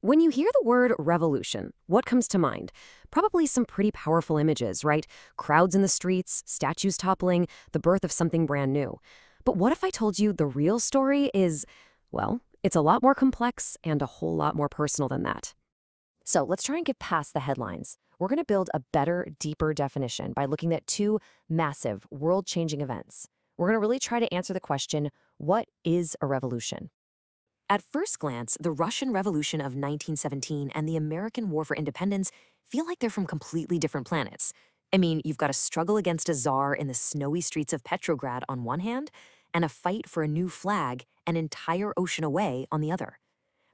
When you hear the word revolution, what comes to mind? Probably some pretty powerful images, right? Crowds in the streets, statues toppling, the birth of something brand new. But what if I told you the real story is, well, it's a lot more complex and a whole lot more personal than that. So let's try and get past the headlines. We're going to build a better, deeper definition by looking at two massive, world-changing events. We're going to really try to answer the question, what is a revolution? At first glance, the Russian Revolution of 1917 and the American War for Independence feel like they're from completely different planets. I mean, you've got a struggle against a czar in the snowy streets of Petrograd on one hand, and a fight for a new flag an entire ocean away on the other.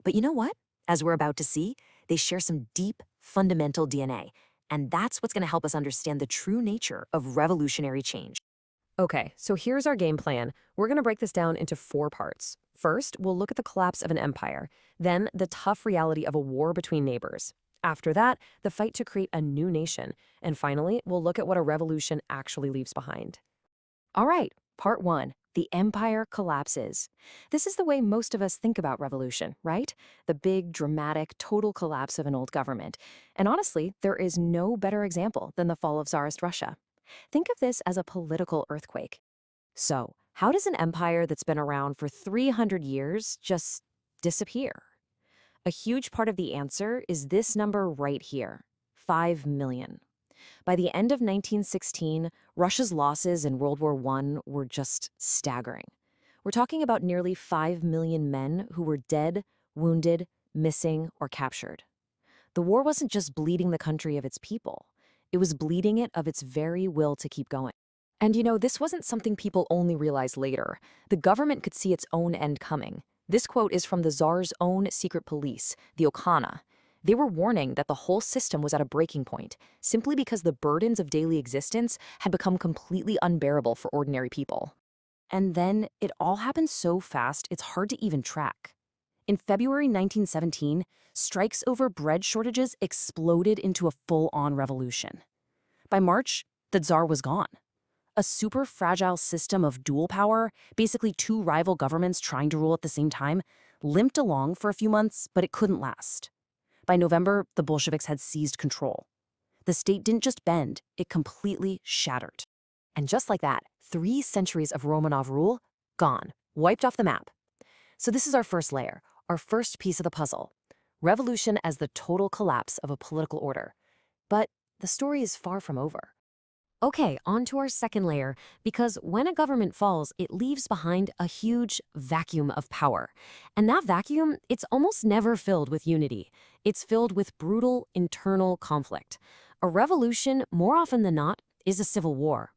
But you know what? As we're about to see, they share some deep, fundamental DNA, and that's what's going to help us understand the true nature of revolutionary change. Okay, so here's our game plan. We're going to break this down into four parts. First, we'll look at the collapse of an empire, then the tough reality of a war between neighbors. After that, the fight to create a new nation. And finally, we'll look at what a revolution actually leaves behind. All right, part one, the empire collapses. This is the way most of us think about revolution, right? The big, dramatic, total collapse of an old government. And honestly, there is no better example than the fall of Tsarist Russia. Think of this as a political earthquake. So, how does an empire that's been around for 300 years just disappear? A huge part of the answer is this number right here, 5 million. By the end of 1916, Russia's losses in World War I were just staggering. We're talking about nearly 5 million men who were dead, wounded, missing, or captured. The war wasn't just bleeding the country of its people. It was bleeding it of its very will to keep going. And this wasn't something people only realized later. The government could see its own end coming. This quote is from the Tsar's own secret police, the Okhana. They were warning that the whole system was at a breaking point, simply because the burdens of daily existence had become completely unbearable for ordinary people. And then it all happened so fast, it's hard to even track. In February 1917, strikes over bread shortages exploded into a full-on revolution. By March, the Tsar was gone. A super fragile system of dual power, basically two rival governments trying to rule at the same time, limped along for a few months, but it couldn't last. By November, the Bolsheviks had seized control. The state didn't just bend, it completely shattered. And just like that, 3 centuries of Romanov rule, gone, wiped off the map. So this is our first layer, our first piece of the puzzle. Revolution as the total collapse of a political order. But the story is far from over. Okay, on to our second layer, because when a government falls, it leaves behind a huge vacuum of power. And that vacuum, it's almost never filled with unity. It's filled with brutal internal conflict. A revolution, more often than not, is a civil war.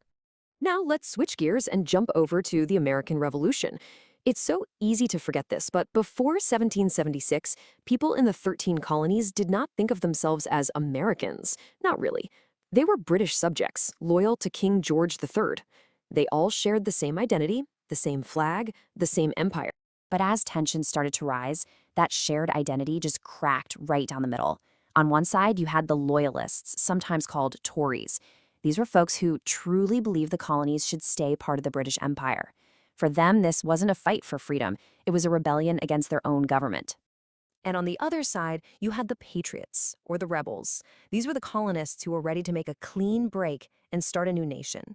Now let's switch gears and jump over to the American Revolution. It's so easy to forget this, but before 1776, people in the 13 colonies did not think of themselves as Americans. Not really. They were British subjects, loyal to King George III. They all shared the same identity, the same flag, the same empire. But as tensions started to rise, that shared identity just cracked right down the middle. On one side, you had the Loyalists, sometimes called Tories. These were folks who truly believed the colonies should stay part of the British Empire. For them, this wasn't a fight for freedom. It was a rebellion against their own government. And on the other side, you had the Patriots, or the rebels. These were the colonists who were ready to make a clean break and start a new nation.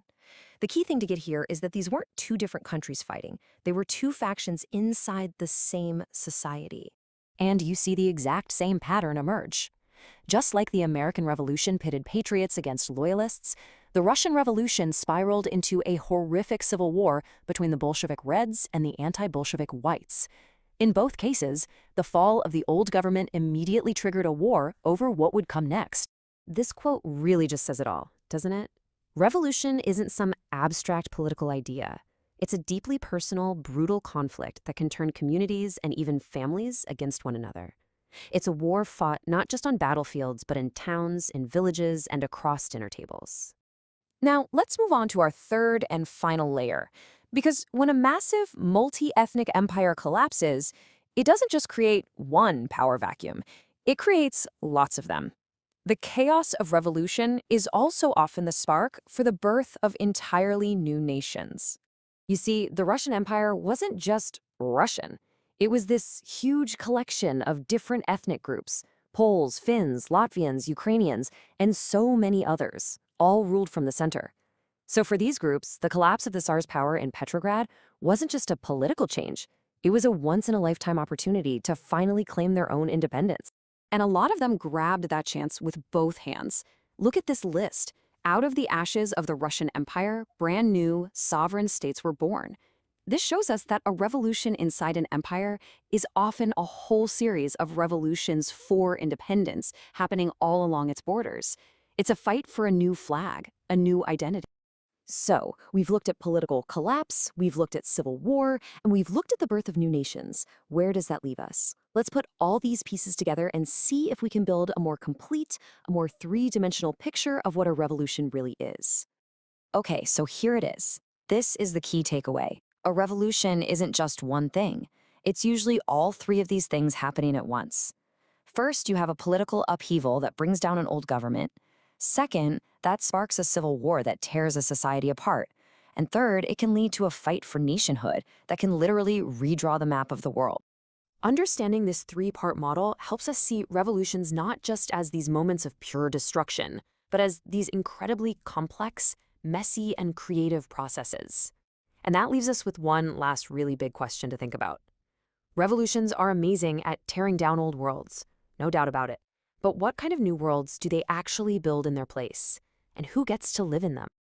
The key thing to get here is that these weren't two different countries fighting. They were two factions inside the same society. And you see the exact same pattern emerge. Just like the American Revolution pitted patriots against loyalists, the Russian Revolution spiraled into a horrific civil war between the Bolshevik Reds and the anti-Bolshevik Whites. In both cases, the fall of the old government immediately triggered a war over what would come next. This quote really just says it all, doesn't it? Revolution isn't some abstract political idea. It's a deeply personal, brutal conflict that can turn communities and even families against one another. It's a war fought not just on battlefields, but in towns, in villages, and across dinner tables. Now, let's move on to our third and final layer. Because when a massive, multi-ethnic empire collapses, it doesn't just create one power vacuum. It creates lots of them. The chaos of revolution is also often the spark for the birth of entirely new nations. You see, the Russian Empire wasn't just Russian. It was this huge collection of different ethnic groups: Poles, Finns, Latvians, Ukrainians, and so many others, all ruled from the center. So for these groups, the collapse of the Tsar's power in Petrograd wasn't just a political change. It was a once-in-a-lifetime opportunity to finally claim their own independence. And a lot of them grabbed that chance with both hands. Look at this list. Out of the ashes of the Russian Empire, brand new, sovereign states were born. This shows us that a revolution inside an empire is often a whole series of revolutions for independence happening all along its borders. It's a fight for a new flag, a new identity. So, we've looked at political collapse, we've looked at civil war, and we've looked at the birth of new nations. Where does that leave us? Let's put all these pieces together and see if we can build a more complete, a more three-dimensional picture of what a revolution really is. Okay, so here it is. This is the key takeaway. A revolution isn't just one thing. It's usually all three of these things happening at once. First, you have a political upheaval that brings down an old government. Second, that sparks a civil war that tears a society apart. And third, it can lead to a fight for nationhood that can literally redraw the map of the world. Understanding this three-part model helps us see revolutions not just as these moments of pure destruction, but as these incredibly complex, messy, and creative processes. And that leaves us with one last really big question to think about. Revolutions are amazing at tearing down old worlds, no doubt about it. But what kind of new worlds do they actually build in their place? And who gets to live in them?